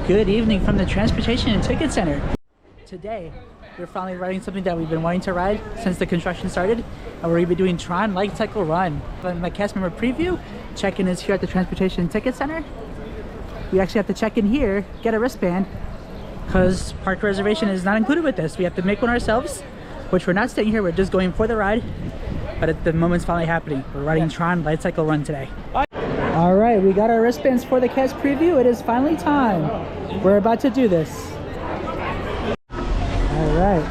Good evening from the Transportation and Ticket Center. Today, we're finally riding something that we've been wanting to ride since the construction started, and we're going to be doing Tron Lightcycle Run. In my cast member preview, check-in is here at the Transportation and Ticket Center. We actually have to check in here, get a wristband, because park reservation is not included with this. We have to make one ourselves, which we're not staying here, we're just going for the ride. But at the moment's finally happening. We're riding Tron Lightcycle Run today. All right, we got our wristbands for the cast preview. It is finally time. We're about to do this. All right,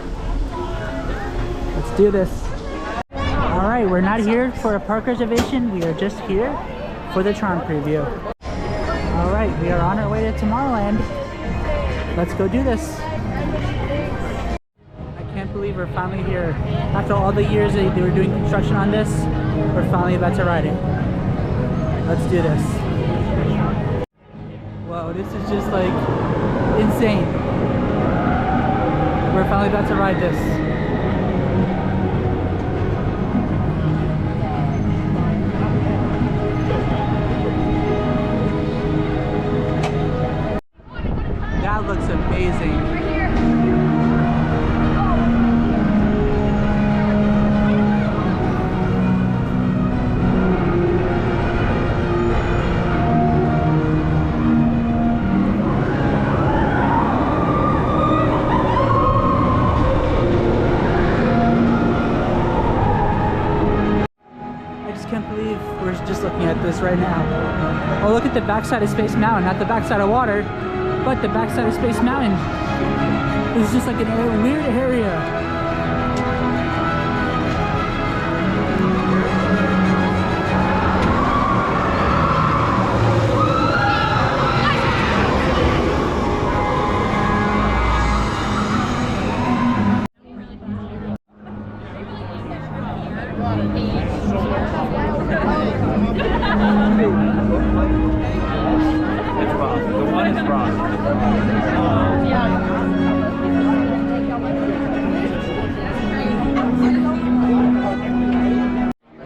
let's do this. All right, we're not here for a park reservation. We are just here for the Tron preview. All right, we are on our way to Tomorrowland. Let's go do this. I can't believe we're finally here. After all the years they were doing construction on this, we're finally about to ride it. Let's do this. Whoa, this is just like insane. We're finally about to ride this. That looks amazing. Just looking at this right now. Oh, look at the backside of Space Mountain, not the backside of water, but the backside of Space Mountain. It's just like a weird area.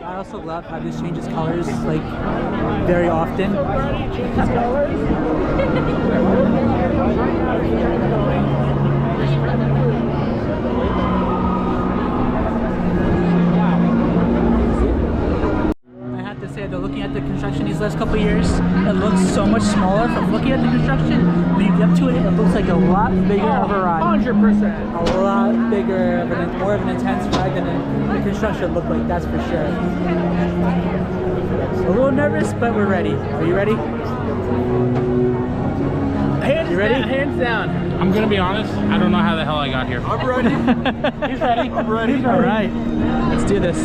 I also love how this changes colors like very often. Looking at the construction these last couple of years, it looks so much smaller. From looking at the construction, when you get up to it, it looks like a lot bigger of a ride. 100%. A lot bigger, more of an intense ride than the construction looked like, that's for sure. A little nervous, but we're ready. Are you ready? You ready? Hands down. I'm gonna be honest, I don't know how the hell I got here. I'm ready. He's ready. I'm ready. All right, let's do this.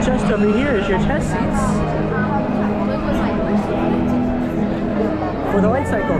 Just over here is your test seats for the Lightcycle.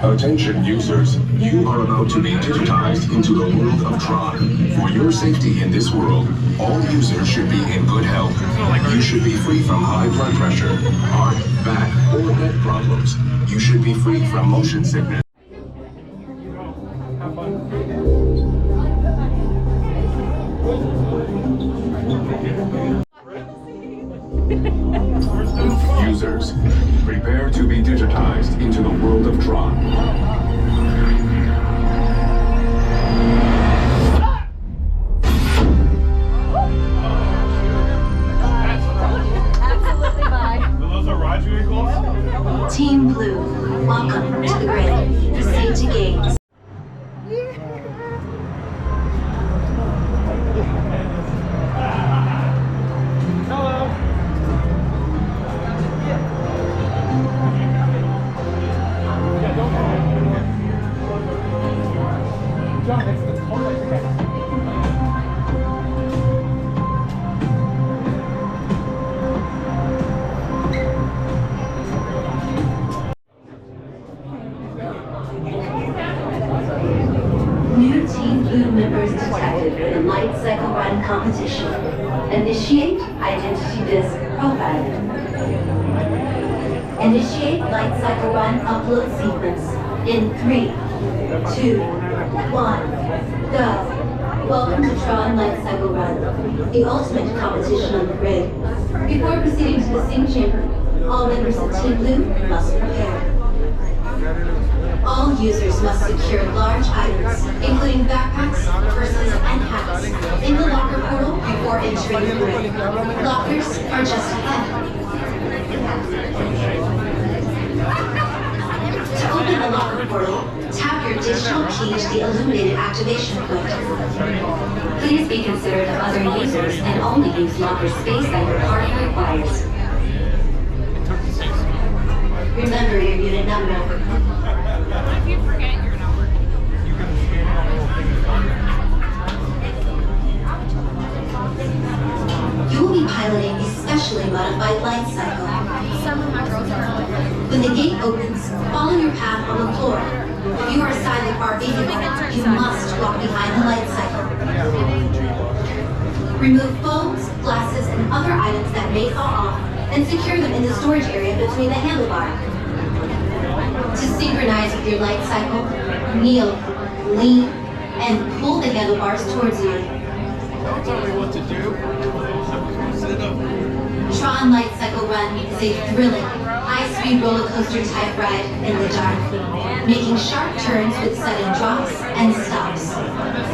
Attention users, you are about to be digitized into the world of Tron. For your safety in this world, all users should be in good health. You should be free from high blood pressure, heart, back, or head problems. You should be free from motion sickness. Users, prepare to be digitized into the world of Tron. Absolutely bye. Those are Roger vehicles? Team Blue, welcome to the grid. Proceed to gates. the Lightcycle Run competition. Initiate identity disk profiling. Initiate Lightcycle Run upload sequence in 3, 2, 1, go. Welcome to Tron Lightcycle Run, the ultimate competition on the grid. Before proceeding to the sync chamber, all members of Team Blue must prepare. All users must secure large items, including backpacks, purses, and hats, in the locker portal before entering the grid. Lockers are just ahead. To open the locker portal, tap your digital key to the illuminated activation point. Please be considerate of other users and only use locker space that your party requires. Remember your unit number. If you forget your number. You will be piloting a specially modified Lightcycle. Some of my girls are When the gate opens, follow your path on the floor. If you are assigned the car vehicle, you must walk behind the Lightcycle. Remove phones, glasses, and other items that may fall off, and secure them in the storage area between the handlebar. To synchronize with your Lightcycle, kneel, lean, and pull the handlebars towards you. Don't tell me what to do. Sit up. Tron Lightcycle Run is a thrilling, high-speed roller coaster type ride in the dark, making sharp turns with sudden drops and stops.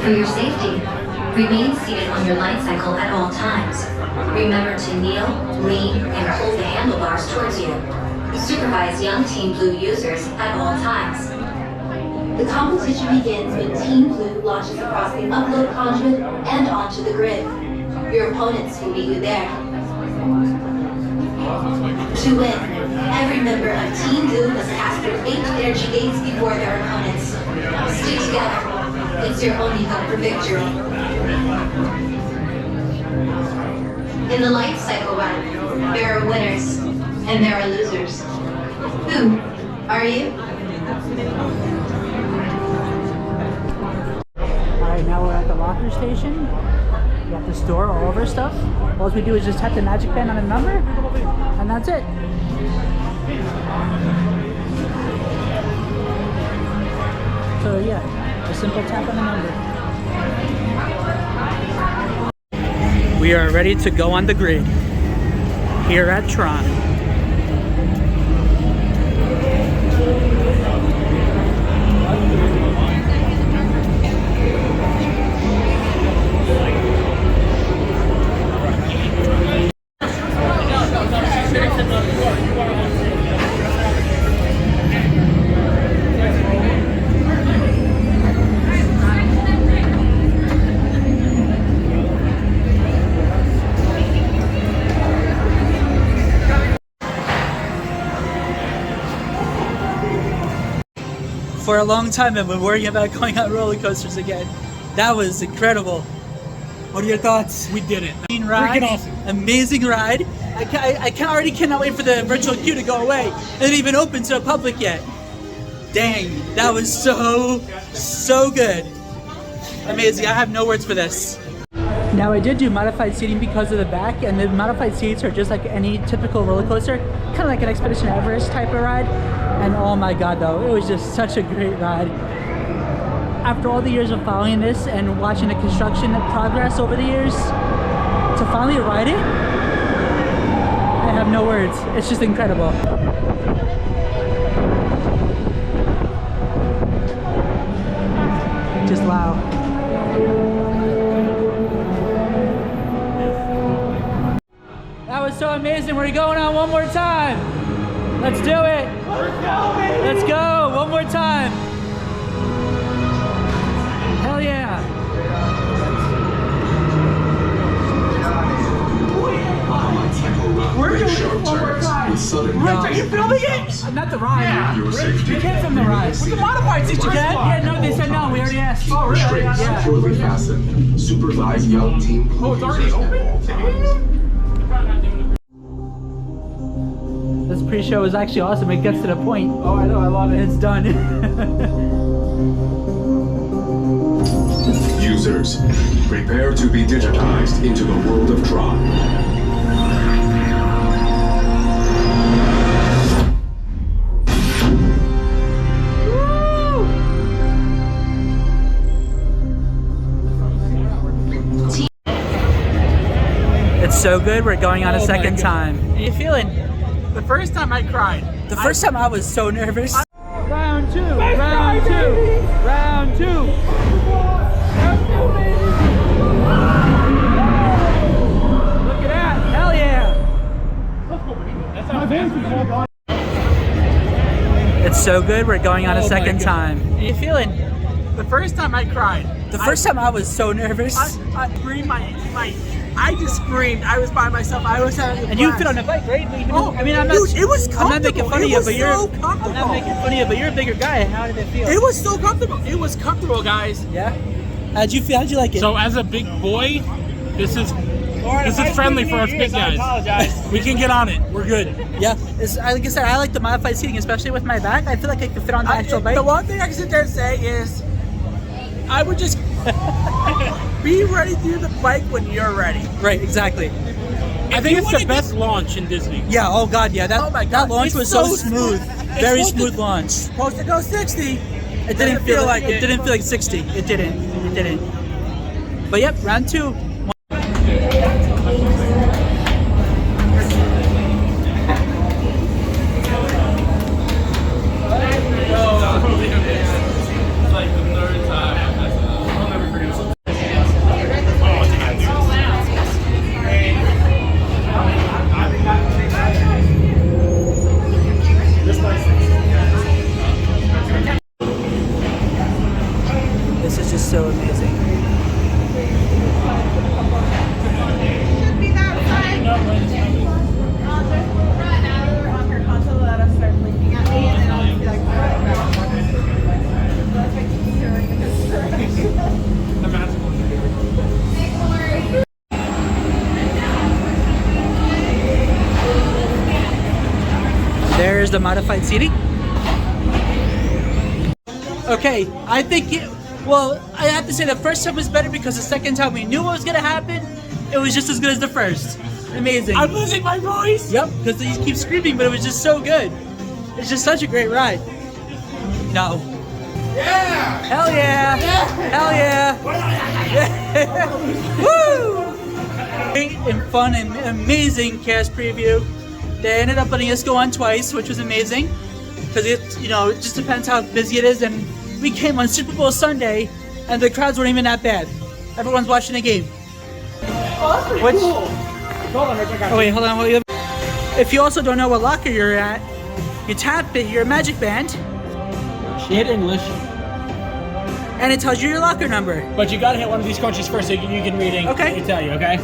For your safety, remain seated on your Lightcycle at all times. Remember to kneel, lean, and pull the handlebars towards you. Supervise young Team Blue users at all times. The competition begins when Team Blue launches across the upload conduit and onto the grid. Your opponents will meet you there. To win, every member of Team Blue must pass through 8 energy gates before their opponents. Stick together. It's your only hope for victory. In the Lightcycle Run, there are winners and there are losers. Who are you? Alright, now we're at the locker station. We have to store all of our stuff. All we do is just tap the magic pen on a number, and that's it. So yeah, a simple tap on a number. We are ready to go on the grid here at Tron. For a long time I've been worrying about going on roller coasters again. That was incredible. What are your thoughts? We did it. Ride, Freaking awesome. amazing ride. I cannot wait for the virtual queue to go away. It didn't even open to the public yet. Dang, that was so good. Amazing, I have no words for this. Now I did do modified seating because of the back, and the modified seats are just like any typical roller coaster, kind of like an Expedition Everest type of ride. And oh my god though, it was just such a great ride. After all the years of following this and watching the construction progress over the years, to finally ride it, I have no words. It's just incredible. Just wow. That was so amazing. We're going on one more time. Let's do it. Let's go. One more time. Hell yeah. We're doing it one more time. Rich, are you filming it? Not the ride. Yeah. Your safety. You can't film the ride. We can modify seats again. Yeah, no, they said no. We already asked. Oh, really? Restraints Yeah. securely fastened. Supervise young Team Blue Oh, it's already users at open? all times. This pre-show is actually awesome. It gets to the point. Oh, I know, I love it. It's done. Use users, prepare to be digitized into the world of Tron. It's so good, we're going on a second time. How you feeling? The first time I cried. The first time I was so nervous. Round two, round two, round two. Look at that, hell yeah. That's how fast. It's so good, we're going on a second time. How you feeling? The first time I cried. The first time I was so nervous. I screamed I just screamed. I was by myself. I was having a And you blast. fit on the bike, right? Oh, I mean, I'm not. dude, it was I'm not making comfortable. fun of It you, was but you're. so I'm comfortable. not making fun of you, but you're a bigger guy. How did it feel? It was so comfortable. It was comfortable, guys. Yeah. How'd you feel? How'd you like it? So as a big boy, this is friendly for us big guys. We can get on it. We're good. Yeah. Like I said, I like the modified seating, especially with my back. I feel like I could fit on the actual bike. The one thing I can sit there and say is, I would just be ready to do the bike when you're ready. Right. Exactly. I think it's the best launch in Disney. Yeah. Oh God. Yeah. That. Oh my That God, launch it's was so so smooth. smooth. Very It's smooth launch. Supposed to go 60. It didn't Doesn't feel like feel like it. Didn't feel like 60. It didn't. It didn't. But yep. Round two. This is just so amazing. There's the modified seating. Okay, I think well, I have to say the first time was better because the second time we knew what was gonna happen. It was just as good as the first. Amazing. I'm losing my voice. Yep, because you keep screaming, but it was just so good. It's just such a great ride. No. Yeah! Hell yeah! Hell yeah! Woo! Great and fun and amazing cast preview. They ended up letting us go on twice, which was amazing. Because it just depends how busy it is. And we came on Super Bowl Sunday, and the crowds weren't even that bad. Everyone's watching the game. Oh, that's pretty cool. Hold on, Rich, I got Oh wait, hold on. If you also don't know what locker you're at, you tap your magic band, She hit English, and it tells you your locker number. but you gotta hit one of these crunches first so you can read English. Okay. Let me tell you, okay?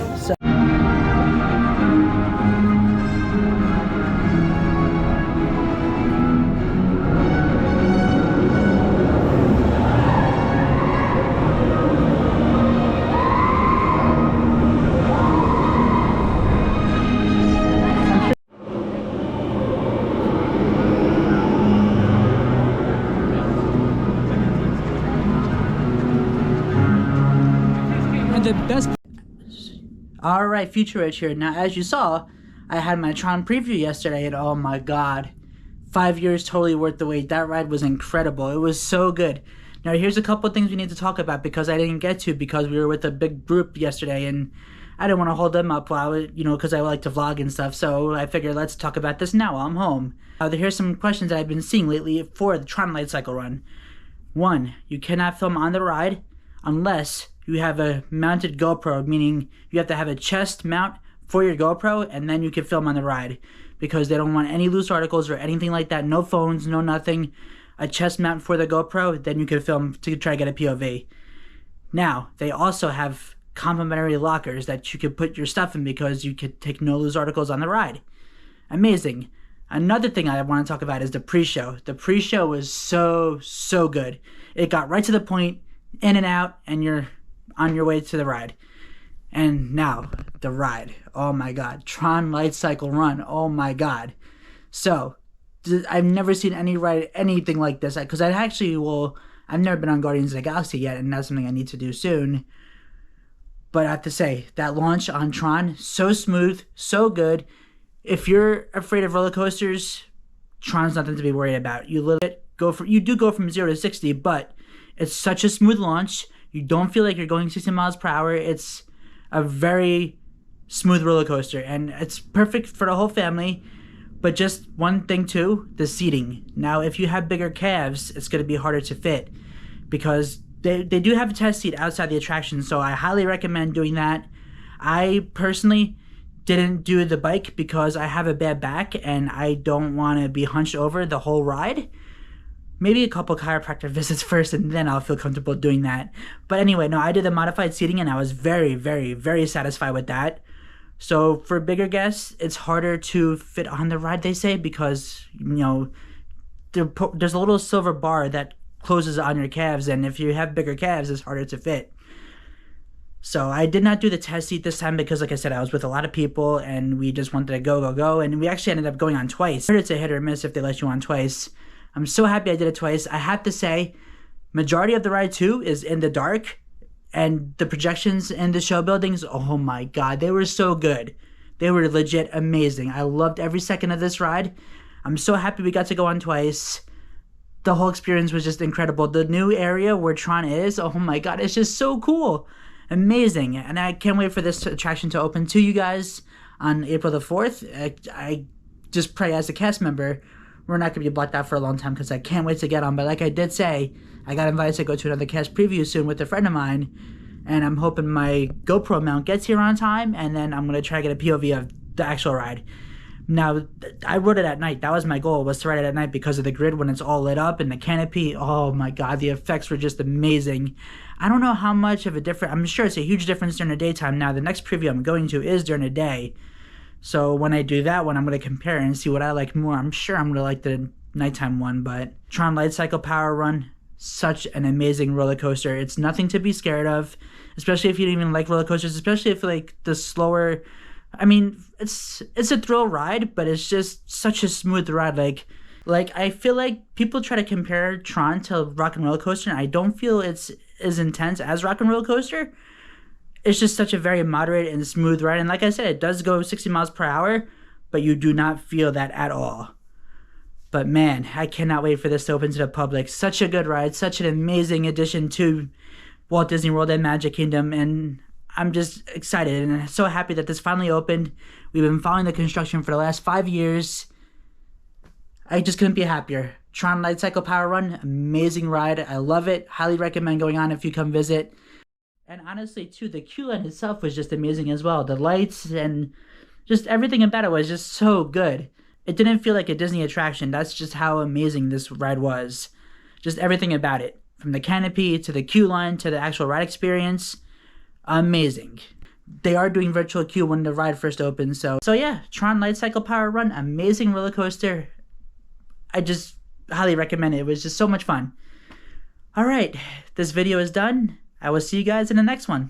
And the best. Alright, Future Rich here. Now, as you saw, I had my Tron preview yesterday, and oh my god. 5 years totally worth the wait. That ride was incredible. It was so good. Now, here's a couple of things we need to talk about because I didn't get to because we were with a big group yesterday, and I didn't want to hold them up while because I like to vlog and stuff, so I figured let's talk about this now while I'm home. Here's some questions that I've been seeing lately for the Tron Lightcycle run. 1. You cannot film on the ride unless you have a mounted GoPro, meaning you have to have a chest mount for your GoPro, and then you can film on the ride because they don't want any loose articles or anything like that. No phones, no nothing. A chest mount for the GoPro, then you can film to try to get a POV. Now, they also have complimentary lockers that you could put your stuff in because you could take no loose articles on the ride. Amazing. Another thing I want to talk about is the pre-show. The pre-show was so good. It got right to the point, in and out, and you're on your way to the ride. And now, the ride. Oh my god. Tron Lightcycle Run. Oh my god. So, I've never seen any ride anything like this because I I've never been on Guardians of the Galaxy yet, and that's something I need to do soon. But I have to say, that launch on Tron, so smooth, so good. If you're afraid of roller coasters, Tron's nothing to be worried about. You do go from 0 to 60, but it's such a smooth launch. You don't feel like you're going 60 miles per hour. It's a very smooth roller coaster, and it's perfect for the whole family. But just one thing too, the seating. Now, if you have bigger calves, it's going to be harder to fit because they do have a test seat outside the attraction, so I highly recommend doing that. I personally didn't do the bike because I have a bad back and I don't want to be hunched over the whole ride. Maybe a couple chiropractor visits first and then I'll feel comfortable doing that. But anyway, no, I did the modified seating and I was very, very, very satisfied with that. So for bigger guests, it's harder to fit on the ride, they say, because, you know, there's a little silver bar that closes on your calves, and if you have bigger calves, it's harder to fit. So I did not do the test seat this time because, like I said, I was with a lot of people and we just wanted to go, and we actually ended up going on twice. I heard it's a hit or miss if they let you on twice. I'm so happy I did it twice. I have to say, majority of the ride too is in the dark. And the projections in the show buildings, oh my god, they were so good. They were legit amazing. I loved every second of this ride. I'm so happy we got to go on twice. The whole experience was just incredible. The new area where Tron is, oh my god, it's just so cool. Amazing. And I can't wait for this attraction to open to you guys on April the 4th. I just pray as a cast member, we're not going to be blocked out for a long time because I can't wait to get on. But like I did say, I got invited to go to another cast preview soon with a friend of mine. And I'm hoping my GoPro mount gets here on time. And then I'm going to try to get a POV of the actual ride. Now, I rode it at night. That was my goal, was to ride it at night because of the grid when it's all lit up and the canopy. Oh my god, the effects were just amazing. I don't know how much of a difference. I'm sure it's a huge difference during the daytime. Now, the next preview I'm going to is during the day. So when I do that one, I'm going to compare and see what I like more. I'm sure I'm going to like the nighttime one, but Tron Lightcycle Power Run, such an amazing roller coaster. It's nothing to be scared of, especially if you don't even like roller coasters, especially if like the slower, I mean, it's a thrill ride, but it's just such a smooth ride. Like I feel like people try to compare Tron to Rock and Roller Coaster, and I don't feel it's as intense as Rock and Roller Coaster. It's just such a very moderate and smooth ride. And like I said, it does go 60 miles per hour, but you do not feel that at all. But man, I cannot wait for this to open to the public. Such a good ride, such an amazing addition to Walt Disney World and Magic Kingdom. And I'm just excited and so happy that this finally opened. We've been following the construction for the last 5 years. I just couldn't be happier. Tron Lightcycle Power Run, amazing ride. I love it. Highly recommend going on if you come visit. And honestly, too, the queue line itself was just amazing as well. The lights and just everything about it was just so good. It didn't feel like a Disney attraction. That's just how amazing this ride was. Just everything about it. From the canopy, to the queue line, to the actual ride experience. Amazing. They are doing virtual queue when the ride first opens. So yeah, Tron Lightcycle Power Run, amazing roller coaster. I just highly recommend it. It was just so much fun. Alright, this video is done. I will see you guys in the next one.